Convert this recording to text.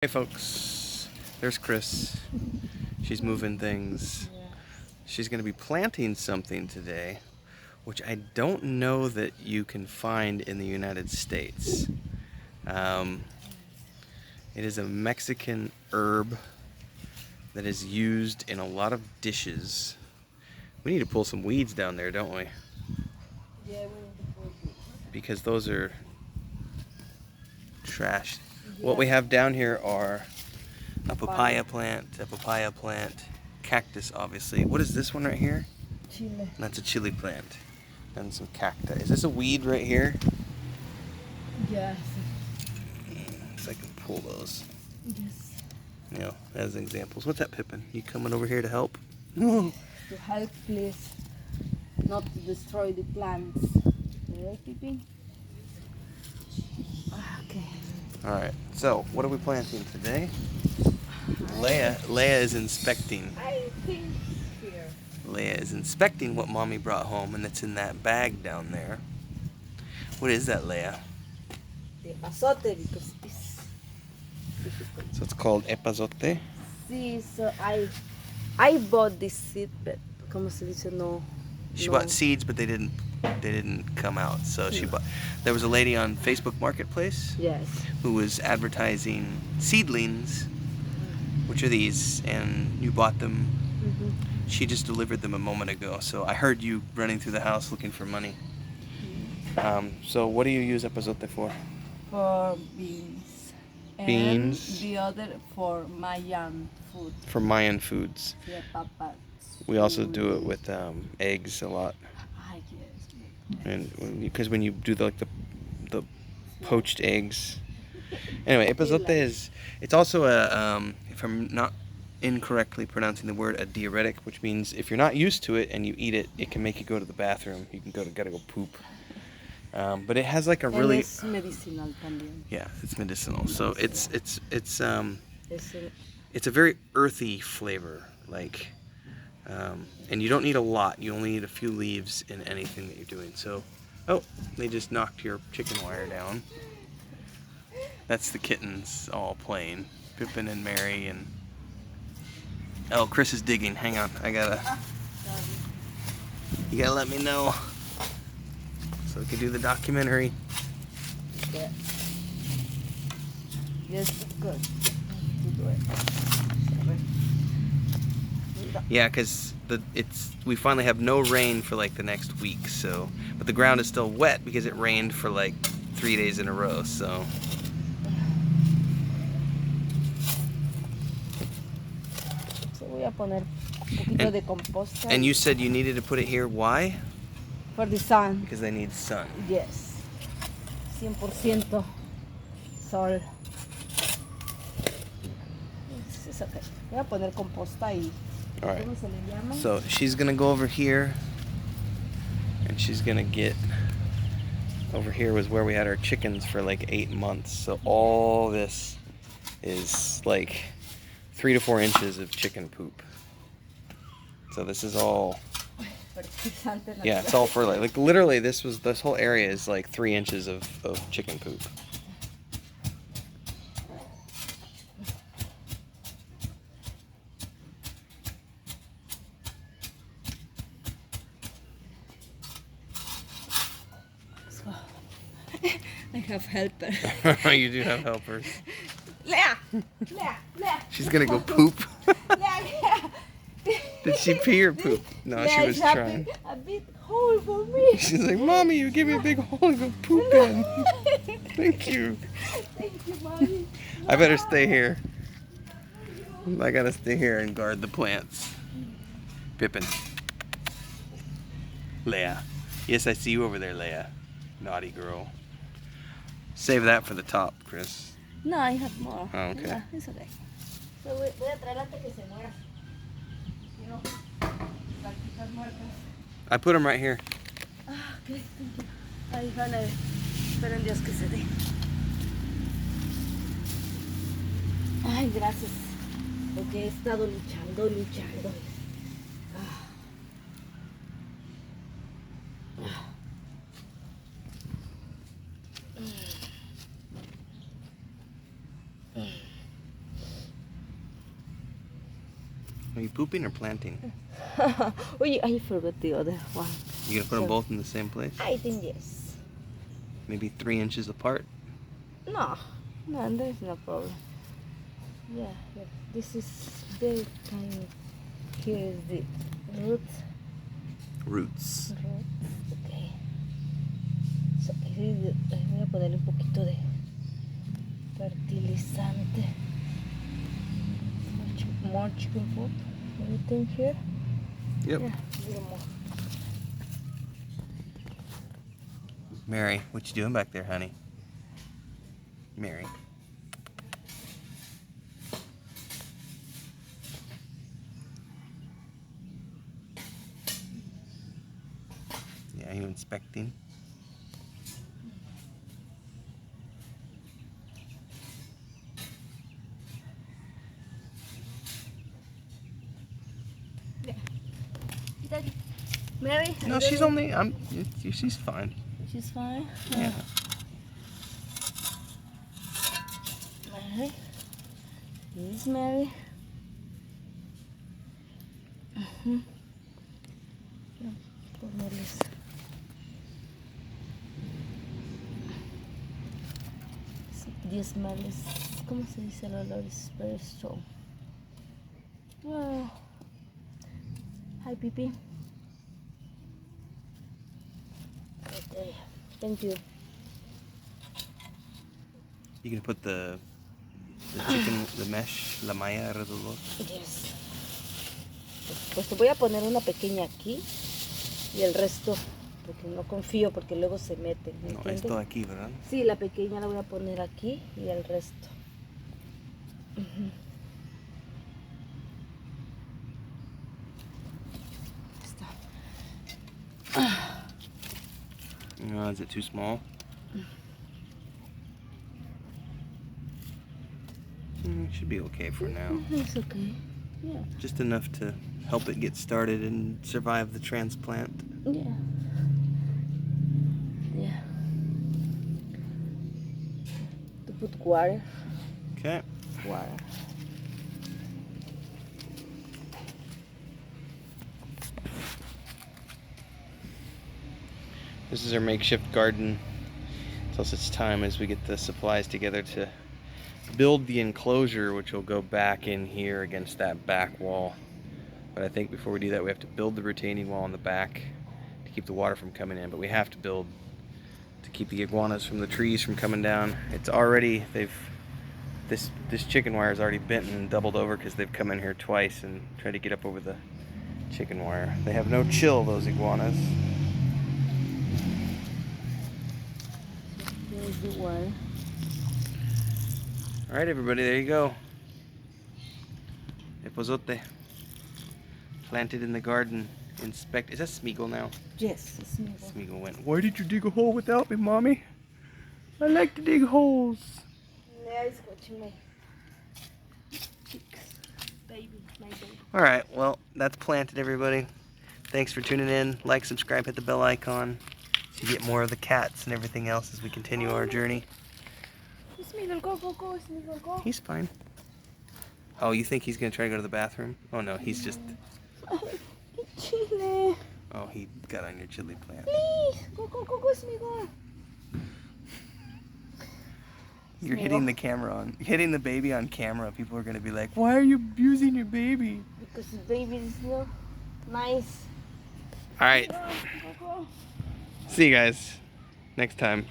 Hey folks, there's Chris. She's moving things. She's going to be planting something today, which I don't know that you can find in the United States. It is a Mexican herb that is used in a lot of dishes. We need to pull some weeds down there, don't we? Yeah, we need to pull it. Because those are trash. What we have down here are a papaya plant, cactus obviously. What is this one right here? Chile. That's a chili plant. And some cacti. Is this a weed right here? Yes. So I can pull those. Yes. You know, as examples. What's that, Pippin? You coming over here to help? To help, please. Not to destroy the plants. Right, Pippin? Okay. Alright, so what are we planting today? Leia is inspecting. I think here. Leia is inspecting what Mommy brought home, and it's in that bag down there. What is that, Leia? The epazote, because it's difficult. So it's called Epazote. See, so I bought this seed, but como se dice, no. She no. bought seeds, but they didn't come out. So she bought. There was a lady on Facebook Marketplace Yes. who was advertising seedlings, which are these, and you bought them. Mm-hmm. She just delivered them a moment ago. So I heard you running through the house looking for money. So what do you use Epazote for? For beans. Beans. And the other for Mayan food. For Mayan foods. Yeah, papas. We also do it with eggs a lot, Ah, yes. and because when you do the poached eggs. Anyway, Epazote is, it's also a, if I'm not incorrectly pronouncing the word, a diuretic, which means if you're not used to it and you eat it, it can make you go to the bathroom. You can gotta go poop. But it has like a really, Es medicinal también. yeah, it's medicinal. So it's Es a- a very earthy flavor, like, and you don't need a lot. You only need a few leaves in anything that you're doing. So, oh, they just knocked your chicken wire down. That's the kittens all playing. Pippin and Mary and... Oh, Chris is digging. Hang on. You gotta let me know so we can do the documentary. Yeah. Yes, good. To do it. Yeah, because we finally have no rain for like the next week. So, but the ground is still wet because it rained for like 3 days in a row. So. So voy a poner un poquito de composta. And you said you needed to put it here. Why? For the sun. Because they need sun. Yes. 100% sol. It's okay. Voy a poner composta y... All right. ¿Cómo se le llama? So she's gonna go over here, and she's gonna get over here was where we had our chickens for like 8 months. So all this is like 3 to 4 inches of chicken poop. So this is all, yeah, it's all for like literally this whole area is like 3 inches of chicken poop. I have helper. You do have helpers. Lea! She's gonna go poop. Lea! Did she pee or poop? No, she was trying. A big hole for me. She's like, Mommy, you give me a big hole to go poop in. Thank you. Thank you, Mommy. I better stay here. I gotta stay here and guard the plants. Pippin. Leia. Yes, I see you over there, Leia. Naughty girl. Save that for the top, Chris. No, I have more. Oh, okay. Yeah, it's okay. So voy a traer antes que se muera. You know, plantitas muertas. I put them right here. Ah, okay, thank you. Ay, Hannah, espero en Dios que se dé. Ay, gracias. Porque he estado luchando. Are you pooping or planting? Oh, I forgot the other one. You gonna put them both in the same place? I think yes. Maybe 3 inches apart? No, there's no problem. Yeah, this is very tiny. Here is the roots. Roots. Okay. So, voy a ponerle un poquito de fertilizante. More chicken food. Everything here. Yep. Yeah, a little more. Mary, what you doing back there, honey? Mary. Yeah, you inspecting? Daddy. Mary? No, she's only, she's fine. She's fine? Yeah. Mary? This is Mary. Ponerles. The smell is, ¿cómo se dice? El olor is very strong. Oh. Hi, Pipi. Okay, thank you. You gonna put the chicken, the mesh, la malla alrededor? Yes. Pues te voy a poner una pequeña aquí y el resto, porque no confío, porque luego se meten. No, ¿entiendes? esto aquí, ¿verdad? Sí, la pequeña la voy a poner aquí y el resto. Está. No, is it too small? Should be okay for now. It's okay. Yeah. Just enough to help it get started and survive the transplant. Yeah. Yeah. To put water. Okay. Water. This is our makeshift garden. Until such time as we get the supplies together to build the enclosure, which will go back in here against that back wall. But I think before we do that, we have to build the retaining wall in the back to keep the water from coming in. But we have to build to keep the iguanas from the trees from coming down. It's already, this chicken wire is already bent and doubled over because they've come in here twice and tried to get up over the chicken wire. They have no chill, those iguanas. There's the water. All right, everybody, there you go. Epazote. Planted in the garden. Inspect. Is that Smeagol now? Yes, it's me. Smeagol went, "Why did you dig a hole without me, Mommy? I like to dig holes." Yeah, he's watching my chicks. Baby, my baby. All right, well, that's planted, everybody. Thanks for tuning in. Like, subscribe, hit the bell icon so you get more of the cats and everything else as we continue our journey. Smeagol, go, Smeagol, go. He's fine. Oh, you think he's going to try to go to the bathroom? Oh, no, he's just... Chile. Oh, he got on your chili plant. Please, go, Smeagol. You're hitting the camera on... Hitting the baby on camera. People are going to be like, "Why are you abusing your baby?" Because the baby is not nice. All right. Go. See you guys next time.